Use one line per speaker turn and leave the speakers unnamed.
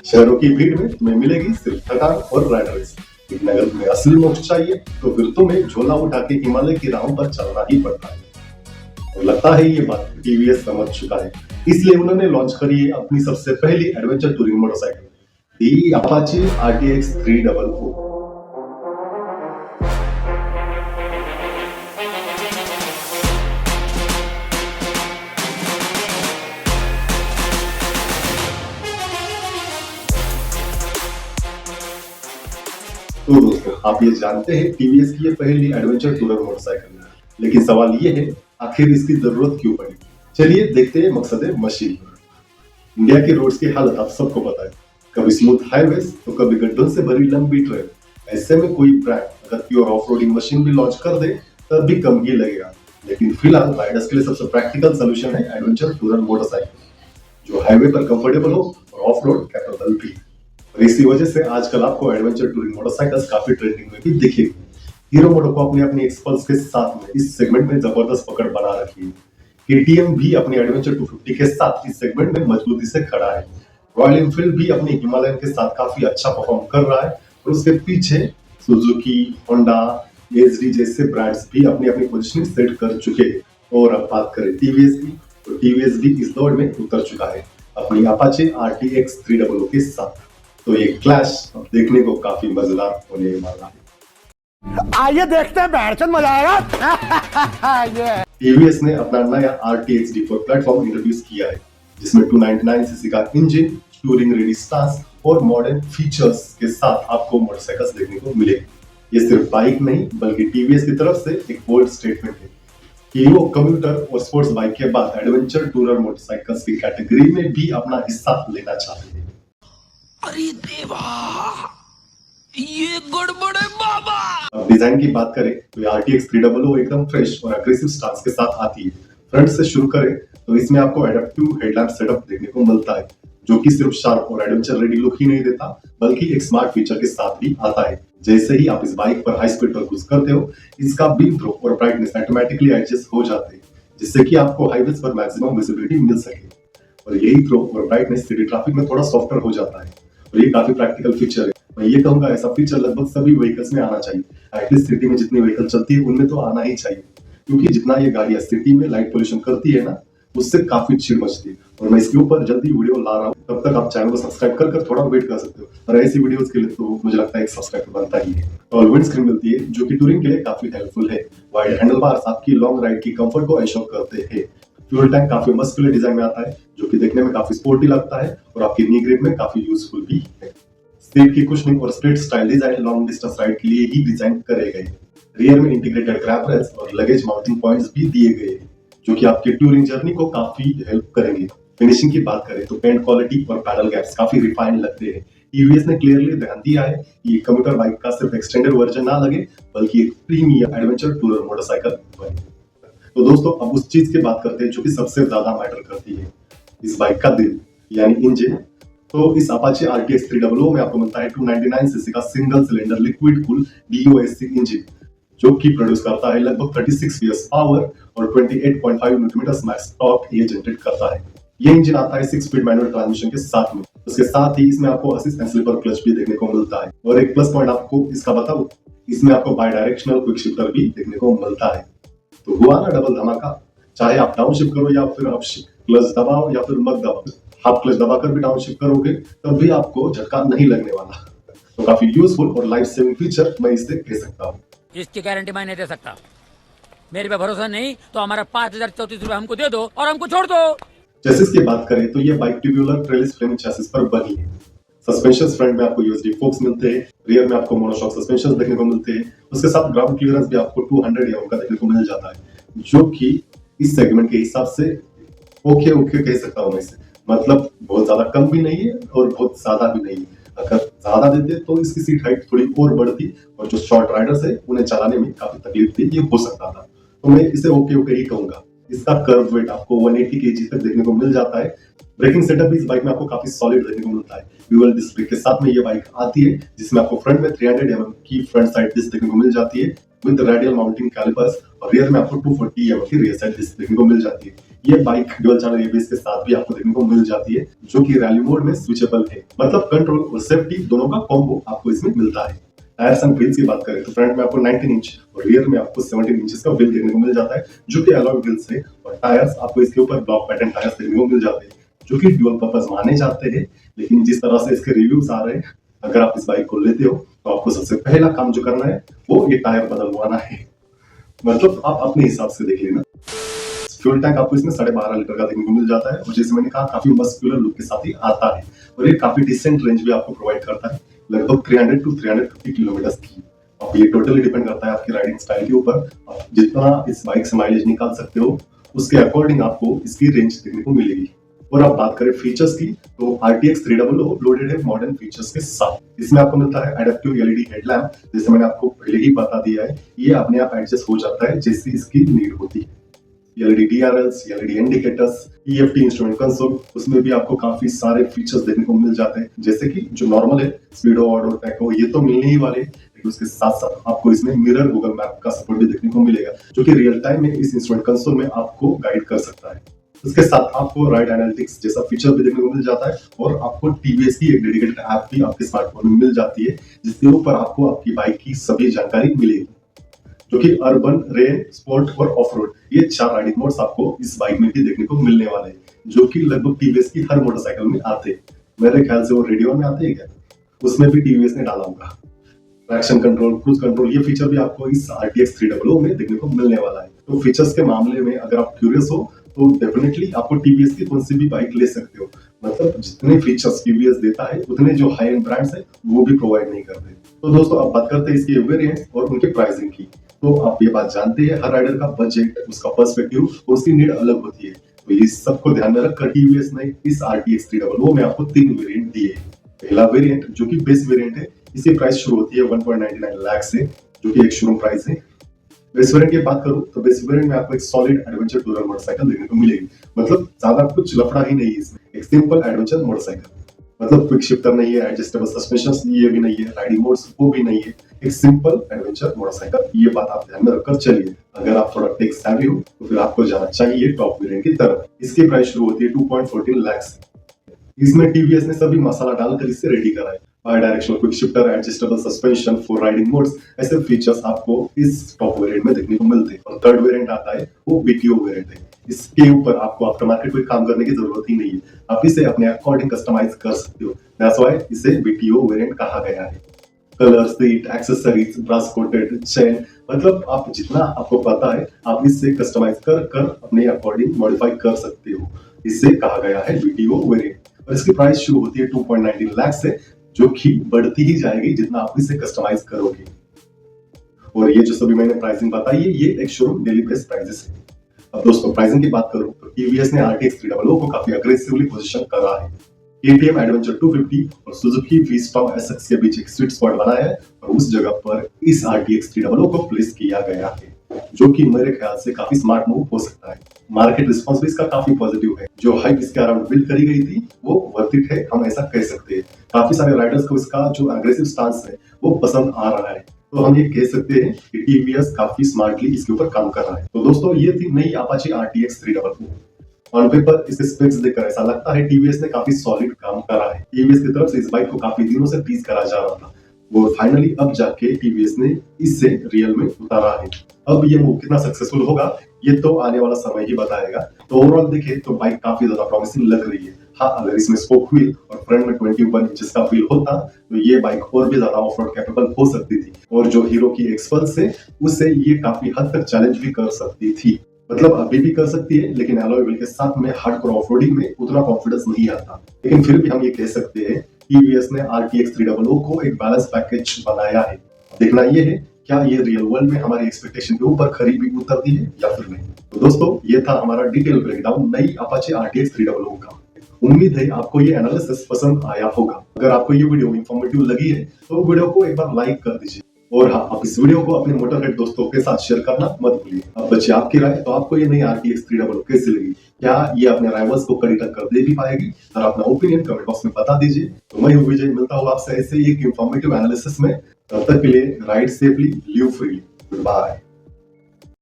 शहरों की भीड़ में तुम्हें मिलेगी सिर्फ थकान और राइड रेस, लेकिन अगर तुम्हें असली मोक्ष चाहिए तो फिर तुम्हें झोला उठा के हिमालय की राहों पर चलना ही पड़ता है। और लगता है ये बात टीवीएस समझ चुका है, इसलिए उन्होंने लॉन्च करी है अपनी सबसे पहली एडवेंचर टूरिंग मोटरसाइकिल, दी अपाचे RTX 344। तो दोस्तों, आप ये जानते हैं टीवीएस की ये पहली एडवेंचर टूरर मोटरसाइकिल है, लेकिन सवाल ये है आखिर इसकी जरूरत क्यों पड़ी। चलिए देखते हैं मकसद मशीन। इंडिया के रोड्स की हालत आप सबको पता है, कभी स्मूथ हाईवेज तो कभी गड्ढों से भरी लंबी ट्रेल। ऐसे में कोई ब्रांड अगर प्योर ऑफ रोडिंग मशीन भी लॉन्च कर दे तब भी कम ही लगेगा, लेकिन फिलहाल राइडर्स के लिए सबसे प्रैक्टिकल सोल्यूशन है एडवेंचर टूरर मोटरसाइकिल, जो हाईवे पर कंफर्टेबल हो और ऑफ रोड कैपेबल भी। और इसी वजह से आजकल आपको एडवेंचर टूरिंग मोटरसाइकिल्स काफी ट्रेंडिंग में भी दिखेगी। हीरो मोटो को अपनी एक्सपल्स के साथ में इस सेगमेंट में जबरदस्त पकड़ बना रखी है। केटीएम भी अपनी एडवेंचर 250 के साथ इस सेगमेंट में मजबूती से खड़ा है। रॉयल एनफील्ड भी अपनी हिमालयन के साथ काफी अच्छा परफॉर्म कर रहा है और उसके पीछे सुजुकी, होंडा, एसडी जैसे ब्रांड्स भी अपनी पोजीशनिंग सेट कर चुके हैं। और अब बात करें टीवीएस की, तो टीवीएस भी इस दौड़ में उतर चुका है अपनी अपाचे RTX 300 के साथ। तो ये क्लैश अब देखने को काफी मजेदार होने वाला है।
आइए देखते हैं, बैठचंद मजा आएगा।
टीवीएस ने अपना नया RTX D4 प्लेटफॉर्म इंट्रोड्यूस किया है, जिसमें 299 सीसी का इंजन, टूरिंग रेडी स्टांस और मॉडर्न फीचर्स के साथ आपको मोटरसाइकिल्स देखने को मिलेगी। ये सिर्फ बाइक नहीं बल्कि टीवीएस की तरफ से एक बोल्ड स्टेटमेंट है कि वो कम्यूटर और स्पोर्ट्स बाइक के बाद एडवेंचर टूरर मोटरसाइकिल्स की कैटेगरी में भी अपना हिस्सा लेना चाहते हैं।
अरे देवा, ये गड़बड़ है बाबा।
अब डिजाइन की बात करें तो ये RTX 300 एकदम फ्रेश और अग्रेसिव स्टांस के साथ आती है। फ्रंट से शुरू करें तो इसमें आपको एडेप्टिव हेडलैम्प सेटअप देखने को मिलता है, जो कि सिर्फ शार्प और एडवेंचर रेडी लुक ही नहीं देता बल्कि एक स्मार्ट फीचर के साथ भी आता है। जैसे ही आप इस बाइक पर हाई स्पीड पर क्रूज करते हो, इसका बीम थ्रो और ब्राइटनेस ऑटोमेटिकली एडजस्ट हो जाते हैं, जिससे कि आपको हाईवेज पर मैक्सिमम विजिबिलिटी मिल सके। और यही थ्रो और ब्राइटनेस सिटी ट्रैफिक में थोड़ा सॉफ्टर हो जाता है और ये काफी प्रैक्टिकल फीचर है। मैं ये कहूंगा ऐसा फीचर लगभग सभी व्हीकल्स में आना चाहिए। एटलीस्ट सिटी में जितनी व्हीकल चलती है उनमें तो आना ही चाहिए, क्योंकि जितना ये गाड़ियां सिटी में लाइट पोल्यूशन करती है ना, उससे काफी चिड़ मचती है। और मैं इसके ऊपर जल्दी वीडियो ला रहा हूँ, तब तक आप चैनल को सब्सक्राइब कर थोड़ा वेट कर सकते हो। और ऐसी वीडियोस के लिए तो मुझे लगता है एक सब्सक्राइब बनता ही है। और विंड स्क्रीन मिलती है, जो कि टूरिंग के लिए काफी हेल्पफुल है। वाइड हैंडल बार्स आपकी लॉन्ग राइड की कंफर्ट को एश्योर करते हैं। फ्यूल टैंक काफी मस्कुलर डिजाइन में आता है, जो कि देखने में काफी स्पोर्टी लगता है और आपकी नी ग्रिप में काफी यूजफुल भी है। सीट की कुशनिंग और straight style design long distance ride के लिए ही डिजाइन करे गए। रियर में इंटीग्रेटेड ग्रैब रेल्स और लगेज माउंटिंग पॉइंट्स भी दिए गए हैं, जो कि आपकी टूरिंग जर्नी को काफी हेल्प करेंगे। फिनिशिंग की बात करें तो पेंट क्वालिटी और पैडल गैप्स काफी रिफाइंड लगते हैं। टीवीएस ने क्लियरली ध्यान दिया है कि कम्यूटर बाइक का सिर्फ एक्सटेंडेड वर्जन ना लगे, बल्कि एक प्रीमियम एडवेंचर टूरर मोटरसाइकिल बने। तो दोस्तों, अब उस चीज की बात करते हैं जो कि सबसे ज्यादा मैटर करती है, इस बाइक का दिल यानी इंजन। तो इस अपाचे RTX 300 में आपको मिलता है 299 सीसी का single cylinder liquid cool DOSC engine, जो कि प्रोड्यूस करता है लगभग 36 PS पावर और 28.5 न्यूटन मैक्स टॉर्क ये जनरेट करता है। ये इंजन आता है 6 स्पीड मैनुअल ट्रांसमिशन के साथ में। उसके साथ ही इसमें आपको असिस्ट एंड स्लीपर क्लच भी देखने को मिलता है। और एक प्लस पॉइंट आपको इसका बताऊं, इसमें आपको बाई डायरेक्शनल क्विक शिफ्टर भी देखने को मिलता है। तो हुआ ना डबल धमाका। चाहे आप डाउन शिफ्ट करो या फिर अप शिफ्ट, क्लच दबाओ या फिर मत दबाओ, आप क्लच दबाकर भी डाउन शिफ्ट करोगे तब भी आपको झटका नहीं लगने वाला। तो काफी यूजफुल और लाइफ सेविंग फीचर मैं इससे कह सकता हूँ।
इसकी गारंटी मैं नहीं दे सकता। मेरे पे भरोसा नहीं तो हमारा 5034 हमको दे दो और हमको छोड़ दो।
चेसिस की बात करें तो ये bike tubular trellis frame chassis पर बनी है। सस्पेंशन फ्रंट में आपको यूएसडी फोक्स मिलते हैं, रियर में आपको मोनोशॉक सस्पेंशन देखने को मिलते हैं। उसके साथ ग्राउंड क्लियरेंस भी आपको 200 mm का देखने को मिल जाता है, जो कि इस सेगमेंट के हिसाब से ओके कह सकता हूँ मैं इसे। मतलब बहुत ज्यादा कम भी नहीं है और बहुत ज्यादा भी नहीं है। अगर ज्यादा देते तो इसकी सीट हाइट थोड़ी और बढ़ती और जो शॉर्ट राइडर्स है उन्हें चलाने में काफी तकलीफ थी, ये हो सकता था। तो मैं इसे ओके ही कहूंगा। इसका कर्व वेट आपको 180 kg तक देखने को मिल जाता है। ब्रेकिंग सेटअप भी इस बाइक में आपको काफी सॉलिड देखने को मिलता है। ड्यूअल डिस्क ब्रेक के साथ में ये बाइक आती है, जिसमें आपको फ्रंट में 300 mm की फ्रंट साइड डिस्क देखने को मिल जाती है विद रेडियल माउंटिंग कैलिपर्स, और रियर में आपको 240 mm की रियर साइड डिस्क देखने को मिल जाती है। ये बाइक ड्यूल चैनल एबीएस के साथ भी आपको देखने को मिल जाती है, जो कि रैली मोड में स्विचेबल है। मतलब कंट्रोल और सेफ्टी दोनों का कॉम्बो आपको इसमें मिलता है। टायर्स एंड व्हील्स की बात करें तो फ्रंट में आपको 19 इंच और रियर में आपको 17 इंचेस का व्हील देखने को मिल जाता है, जो कि अलॉय व्हील्स है। और टायर्स आपको इसके ऊपर ब्लॉक पैटर्न टायर्स देखने को मिल जाते हैं, जो कि ड्यूल पर्पस माने जाते हैं। लेकिन जिस तरह से इसके रिव्यूज आ रहे हैं, अगर आप इस बाइक को लेते हो तो आपको सबसे पहला काम जो करना है वो ये टायर बदलवाना है। मतलब आप अपने हिसाब से देख लेना। फ्यूल टैंक आपको इसमें 12.5 लीटर का देखने को मिल जाता है और जैसे मैंने कहा काफी मस्कुलर लुक के साथ ही आता है और ये काफी डिसेंट रेंज भी आपको प्रोवाइड करता है, लगभग 300 टू 350 किलोमीटर की। अब ये टोटली डिपेंड करता है आपकी राइडिंग स्टाइल के ऊपर। आप जितना इस बाइक से माइलेज निकाल सकते हो उसके अकॉर्डिंग आपको इसकी रेंज देखने को मिलेगी। और आप बात करें फीचर्स की तो RTX 300 लोडेड है मॉडर्न फीचर्स के साथ। इसमें आपको मिलता है एडेप्टिव LED हेडलैम्प, जैसे मैंने आपको पहले ही बता दिया है। ये अपने आप एडजस्ट हो जाता है जैसे इसकी नीड होती है। LED DRLs, LED indicators, EFT instrument console, उसमें भी आपको काफी सारे फीचर्स देखने को मिल जाते हैं, जैसे कि जो नॉर्मल है स्पीडो, ऑडो, टैको, ये तो मिलने ही वाले, लेकिन उसके साथ साथ आपको इसमें मिरर गूगल मैप का सपोर्ट भी देखने को मिलेगा, जो कि रियल टाइम में इस इंस्ट्रूमेंट कंसोल में आपको गाइड कर सकता है। उसके साथ आपको राइड एनालिटिक्स जैसा फीचर भी देखने को मिल जाता है और आपको TVS की एक डेडिकेटेड ऐप भी आपके स्मार्टफोन में मिल जाती है, जिसके ऊपर आपको आपकी बाइक की सभी जानकारी मिलेगी, जो कि अर्बन, रेन, स्पोर्ट और ऑफ रोड, ये 4 राइडिंग मोड्स आपको इस बाइक में भी देखने को मिलने वाले हैं, जो कि लगभग TVS की हर मोटरसाइकिल में आते हैं। मेरे ख्याल से वो रेडियो में आते हैं क्या, उसमें भी TVS ने डाला होगा। ट्रैक्शन कंट्रोल, क्रूज कंट्रोल, ये फीचर भी आपको इस RTX 300 में देखने को मिलने वाला है। तो फीचर्स के मामले में अगर आप क्यूरियस हो तो डेफिनेटली आपको TVS की कौन सी भी बाइक ले सकते हो। मतलब जितने फीचर्स TVS देता है उतने जो हाई एंड ब्रांड्स है वो भी प्रोवाइड नहीं करते। तो दोस्तों अब बात करते हैं इसके वेरिएंट्स और उनके प्राइसिंग की। तो आप ये बात जानते हैं हर राइडर का बजट, उसका पर्सपेक्टिव और उसकी नीड अलग होती है। तो ये सबको ध्यान में रखकर TVS ने इस RTX 300 में आपको 3 वेरिएंट दिए। पहला वेरिएंट जो कि बेस वेरिएंट है, इसकी प्राइस शुरू होती है 1.99 लाख से, जो कि एक शोरूम प्राइस है। बेस वेरिएंट की बात करूं तो बेस वेरिएंट में आपको एक सॉलिड एडवेंचर टूरर मोटरसाइकिल देखने को मिलेगी। मतलब ज्यादा कुछ लफड़ा ही नहीं है इसमें, एक सिंपल एडवेंचर मोटरसाइकिल। मतलब क्विक शिफ्टर नहीं है, एडजस्टेबल सस्पेंशंस ये भी नहीं है, राइडिंग मोड्स वो भी नहीं है, एक सिंपल एडवेंचर मोटरसाइकिल। ये बात आप ध्यान में रखकर चलिए। अगर आप थोड़ा टेक सैवी हो तो फिर आपको जाना चाहिए टॉप वेरिएंट की तरफ। इसकी प्राइस शुरू होती है 2.14 लाख से। इसमें TVS ने सभी मसाला डालकर इसे रेडी करा है। By directional quick shifter, adjustable suspension, 4 riding modes, ऐसे फीचर्स आपको इस टॉप वेरिएंट में देखने को मिलते हैं। और थर्ड वेरिएंट आता है वो BTO वेरिएंट है। इसके ऊपर आपको आफ्टर मार्केट कोई काम करने की जरूरत ही नहीं है, आप इसे अपने अकॉर्डिंग कस्टमाइज कर सकते हो। दैट्स व्हाई इसे BTO वेरिएंट कहा गया है। Colour, seat, accessories, brass coated, chain, मतलब आप जितना आपको पता है आप इससे कस्टमाइज कर कर अपने अकॉर्डिंग मॉडिफाई कर सकते हो। इसे कहा गया है BTO वेरिएंट और इसकी प्राइस शुरू होती है 2.19 लाख से, जो कि बढ़ती ही जाएगी जितना आप इसे कस्टमाइज करोगे। और ये जो सभी मैंने प्राइसिंग बताई है ये एक शोरूम डेली बेस्ट प्राइसेस है। अब दोस्तों प्राइसिंग की बात करूं तो TVS ने RTX 300 को काफी अग्रेसिवली पोजीशन करा है। KTM एडवेंचर 250 और सुजुकी V-Strom SX के बीच एक स्वीट स्पॉट बनाया है और उस जगह पर इस RTX 300 को प्लेस किया गया है, जो कि मेरे ख्याल से काफी स्मार्ट मूव हो सकता है। मार्केट रिस्पांस भी इसका काफी पॉजिटिव है। जो हाइप इसके अराउंड बिल्ड करी गई थी वो वर्थ इट है, हम ऐसा कह सकते हैं। काफी सारे राइडर्स को इसका जो अग्रेसिव स्टांस है वो पसंद आ रहा है। तो हम ये कह सकते हैं कि TVS काफी स्मार्टली इसके ऊपर काम कर रहा है। तो दोस्तों ये थी नई अपाचे RTX 300। ऑन पेपर इसके स्पेक्स देखकर ऐसा लगता है TVS ने काफी सॉलिड काम करा है। TVS की तरफ से इस बाइक को काफी दिनों से टीज करा जा रहा था, वो फाइनली अब जाके TVS ने इससे रियल में उतारा है। अब ये मूव कितना सक्सेसफुल होगा ये तो आने वाला समय ही बताएगा। तो ओवरऑल देखें तो बाइक काफी ज्यादा प्रॉमिसिंग लग रही है। हाँ, अगर इसमें स्पोक व्हील और फ्रंट में 21 इंचेस का व्हील होता तो ये बाइक और भी ज्यादा ऑफ रोड कैपेबल हो सकती थी और जो हीरो की एक्सपल्स है उससे ये काफी हद तक चैलेंज भी कर सकती थी। मतलब अभी भी कर सकती है, लेकिन अलॉय व्हील के साथ में हार्डकोर ऑफ-रोडिंग में उतना कॉन्फिडेंस नहीं आता। लेकिन फिर भी हम ये कह सकते हैं TVS ने RTX 300 को एक बैलेंस पैकेज बनाया है। देखना ये है क्या ये रियल वर्ल्ड में हमारी एक्सपेक्टेशन के ऊपर खरी भी उतरती है या फिर नहीं। तो दोस्तों ये था हमारा डिटेल ब्रेकडाउन नई अपाचे RTX 300 का। उम्मीद है आपको ये एनालिसिस पसंद आया होगा। अगर आपको ये वीडियो इंफॉर्मेटिव लगी है तो वीडियो को एक बार लाइक कर दीजिए और हाँ, आप इस वीडियो को अपने मोटरहेड दोस्तों के साथ शेयर करना मत भूलिए। अब बच्चे आपकी राय, तो आपको ये नई RTX 300 कैसी लगी? क्या ये अपने राइवल्स को कड़ी टक्कर दे भी पाएगी? और अपना ओपिनियन कमेंट बॉक्स में बता दीजिए। तो मैं हूँ विजय, मिलता हूँ आपसे ऐसे ही एक इंफॉर्मेटिव एनालिसिस में। तब तक के लिए ride safely, live freely, good bye.